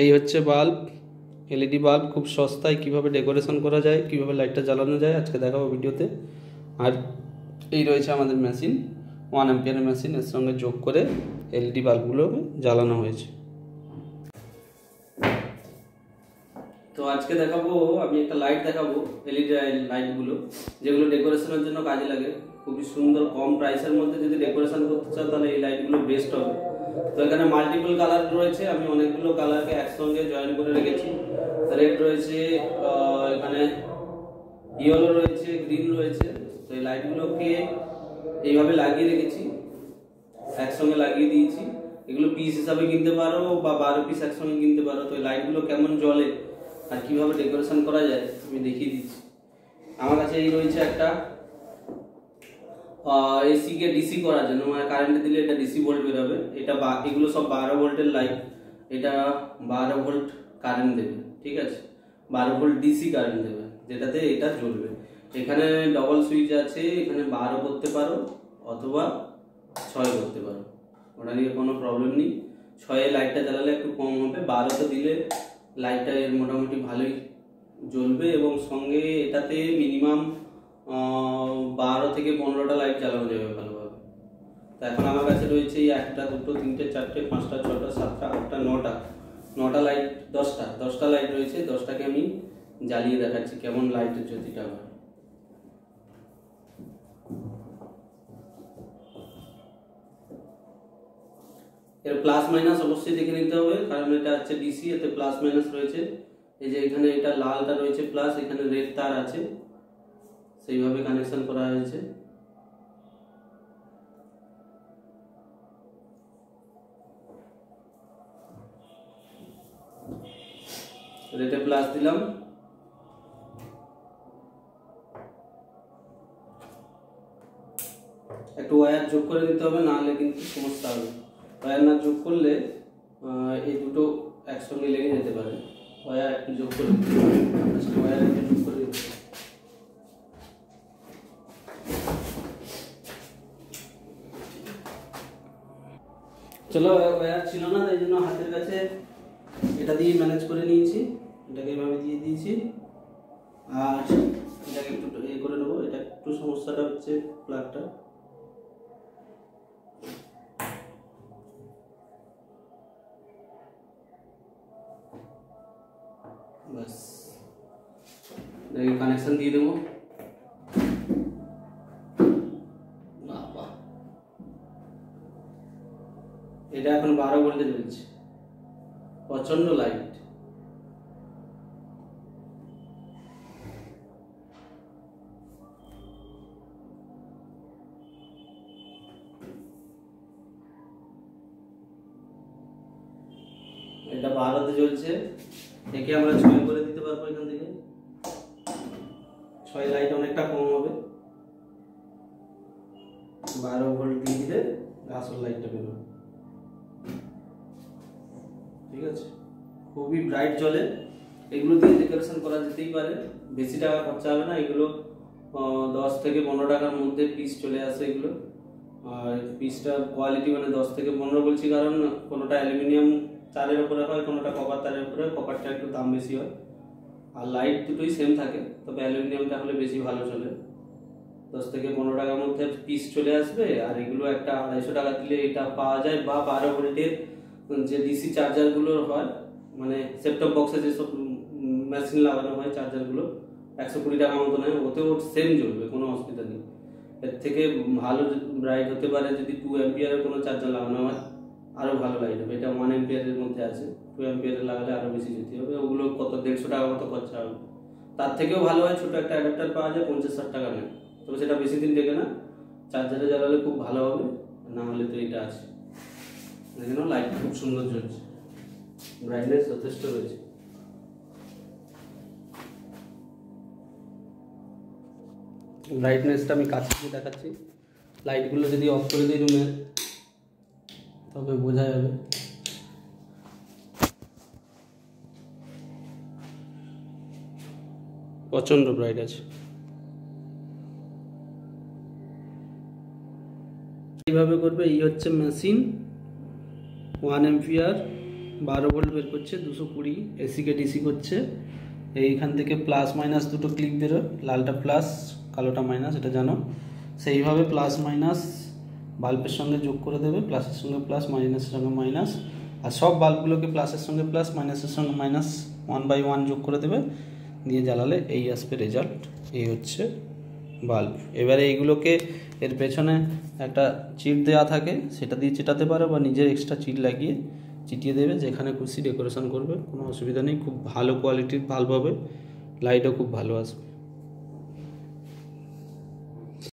এই হচ্ছে bulb, LED bulb. খুব সস্তায় কিভাবে ডেকোরেশন করা যায়, কিভাবে লাইটটা জ্বালানো যায় আজকে দেখাবো ভিডিওতে। আর এই রয়েছে আমাদের মেশিন, 1 অ্যাম্পিয়ারের মেশিন, এর সঙ্গে যোগ করে এলইডি বাল্বগুলো জ্বালানো হয়েছে। তো আজকে দেখাবো, আমি একটা লাইট দেখাবো, এলইডি লাইটগুলো যেগুলো ডেকোরেশনের জন্য কাজে লাগে। খুবই সুন্দর, কম প্রাইসের মধ্যে যদি ডেকোরেশন করতে চাও তাহলে এই লাইটগুলো বেস্ট হবে। তো এখানে মাল্টিপল কালার রয়েছে, আমি অনেকগুলো কালারকে একসঙ্গে জয়েন করে রেখেছি। রেড রয়েছে, এখানে ইয়েলো রয়েছে, গ্রিন রয়েছে। তো এই লাইটগুলোকে এইভাবে লাগিয়ে রেখেছি, একসঙ্গে লাগিয়ে দিয়েছি। এগুলো পিস হিসাবে কিনতে পারো বা 12 পিস একসঙ্গে কিনতে পারো। তো এই লাইটগুলো কেমন জ্বলে আর কিভাবে ডেকোরেশন করা যায় আমি দেখিয়ে দিচ্ছি। আমার কাছে এই রয়েছে একটা এসি কে ডিসি করার জন্য, মানে কারেন্ট দিলে এটা ডিসি ভোল্ট বেরোবে। এটা এগুলো সব 12 ভোল্টের লাইট। এটা 12 ভোল্ট কারেন্ট দেবে, ঠিক আছে, 12 ভোল্ট ডিসি কারেন্ট দেবে, যেটাতে এটা জ্বলবে। এখানে ডবল সুইচ আছে, এখানে 12 করতে পারো অথবা 6 করতে পারো, ওটা নিয়ে কোনো প্রবলেম নেই। 6 লাইটটা জ্বালালে একটু কম হবে, 12তে দিলে লাইটটা এর মোটামুটি ভালোই জ্বলবে। এবং সঙ্গে এটাতে মিনিমাম 12 থেকে 15টা লাইট জ্বালানো যাবে ভালোভাবে। তো এখন আমার কাছে রয়েছে এই 1টা 2টো 3টে 4টে 5টা 6টা 7টা 8টা 9টা লাইট, 10টা লাইট রয়েছে। 10টাকে আমি জ্বালিয়ে দেখাচ্ছি কেমন লাইটের জ্যোতিটা হয়। এর প্লাস মাইনাস অবশ্যই দেখে নিতে হবে, কারণ এটা হচ্ছে ডিসি, এতে প্লাস মাইনাস রয়েছে। এই যে এখানে এটা লালটা রয়েছে প্লাস, এখানে রেড তার আছে, সেইভাবে কানেকশন করা হয়েছে। রেডে প্লাস দিলাম, একটু ওয়্যার যোগ করে দিতে হবে, নাহলে কিন্তু সমস্যা হবে। ওয়্যার না যোগ করলে এই দুটো একসঙ্গে লেগে যেতে পারে। ওয়্যার একটু যোগ করে দিতে হবে, ওয়্যার একটু যোগ করে দিতে হবে। চলো, ওয়্যার ছিল না তাই জন্য হাতের কাছে এটা দিয়ে ম্যানেজ করে নিয়েছি। এটাকে এভাবে দিয়ে দিয়েছি, আর এটাকে একটু করে নেবো। এটা একটু সমস্যাটা হচ্ছে প্লাগটা, বাস এটাকে কানেকশন দিয়ে দেবো। এটা এখন 12 ভোল্টে জ্বলছে, প্রচন্ড লাইট। এটা 12তে জ্বলছে, একে আমরা 6 করে দিতে পারবো। এখান থেকে 6 লাইট অনেকটা কম হবে। 12 ভোল্ট দিয়ে দিলে আসল লাইটটা বেরোবে, ঠিক আছে। খুবই ব্রাইট জ্বলে। এগুলো দিয়ে ডেকোরেশন করা যেতেই পারে, বেশি টাকা খরচা হবে না। এগুলো 10 থেকে 15 টাকার মধ্যে পিস চলে আসে এগুলো। আর পিসটা কোয়ালিটি মানে 10 থেকে 15 বলছি কারণ কোনোটা অ্যালুমিনিয়াম তারের উপরে হয়, কোনোটা কপার তারের উপরে। কপারটা একটু দাম বেশি হয়, আর লাইট দুটোই সেম থাকে, তবে অ্যালুমিনিয়ামটা হলে বেশি ভালো চলে। 10 থেকে 15 টাকার মধ্যে পিস চলে আসবে। আর এগুলো একটা 250 টাকা দিলে এটা পাওয়া যায়, বা 12 ভোল্টের যে ডিসি চার্জারগুলো হয়, মানে সেটটপ বক্সে যেসব মেশিন লাগানো হয় চার্জারগুলো, 120 টাকা মতো নেয়, ওতেও সেম জ্বলবে, কোনো অসুবিধা নেই। এর থেকে ভালো ব্রাইট হতে পারে যদি 2 অ্যাম্পিয়ারের কোনো চার্জার লাগানো হয়, আরও ভালো লাইট হবে। এটা 1 অ্যাম্পিয়ারের মধ্যে আছে, 2 অ্যাম্পিয়ারের লাগালে আরও বেশি জ্যোতি হবে। ওগুলো কত 150 টাকা মতো খরচা হবে। তার থেকেও ভালো হয়, ছোটো একটা অ্যাডাপ্টার পাওয়া যায়, 50-60 টাকা নেয়, তবে সেটা বেশি দিন দেখে না। চার্জারে জ্বালালে খুব ভালো হবে, না হলে তো এটা আছে। দেখে নাও, লাইট খুব সুন্দর জ্বলছে, ব্রাইটনেস যথেষ্ট রয়েছে। ব্রাইটনেসটা আমি কাছে দিয়ে দেখাচ্ছি। লাইটগুলো যদি অফ করে দিই রুমের, তবে বোঝা যাবে। প্রচণ্ড ব্রাইট আছে। এইভাবে করবে। এই হচ্ছে মেশিন, 1 অ্যাম্পিয়ার 12 ভোল্ট বের করছে, 220 এসিকে ডিসি করছে। এইখান থেকে প্লাস মাইনাস দুটো ক্লিক বেরোয়, লালটা প্লাস কালোটা মাইনাস, এটা জানো। সেইভাবে প্লাস মাইনাস বাল্বের সঙ্গে যোগ করে দেবে, প্লাসের সঙ্গে প্লাস, মাইনাসের সঙ্গে মাইনাস, আর সব বাল্বগুলোকে প্লাসের সঙ্গে প্লাস, মাইনাসের সঙ্গে মাইনাস 1 বাই 1 যোগ করে দেবে, দিয়ে জ্বালালে এই আসবে রেজাল্ট। এই হচ্ছে বাল্ব। এবারে এইগুলোকে এর পেছনে একটা চিট দেওয়া থাকে, সেটা দিয়ে চিটাতে পারো, বা নিজের এক্সট্রা চিট লাগিয়ে চিটিয়ে দেবে, যেখানে খুশি ডেকোরেশন করবে, কোনো অসুবিধা নেই। খুব ভালো কোয়ালিটির বাল্ব হবে, লাইটও খুব ভালো আসবে।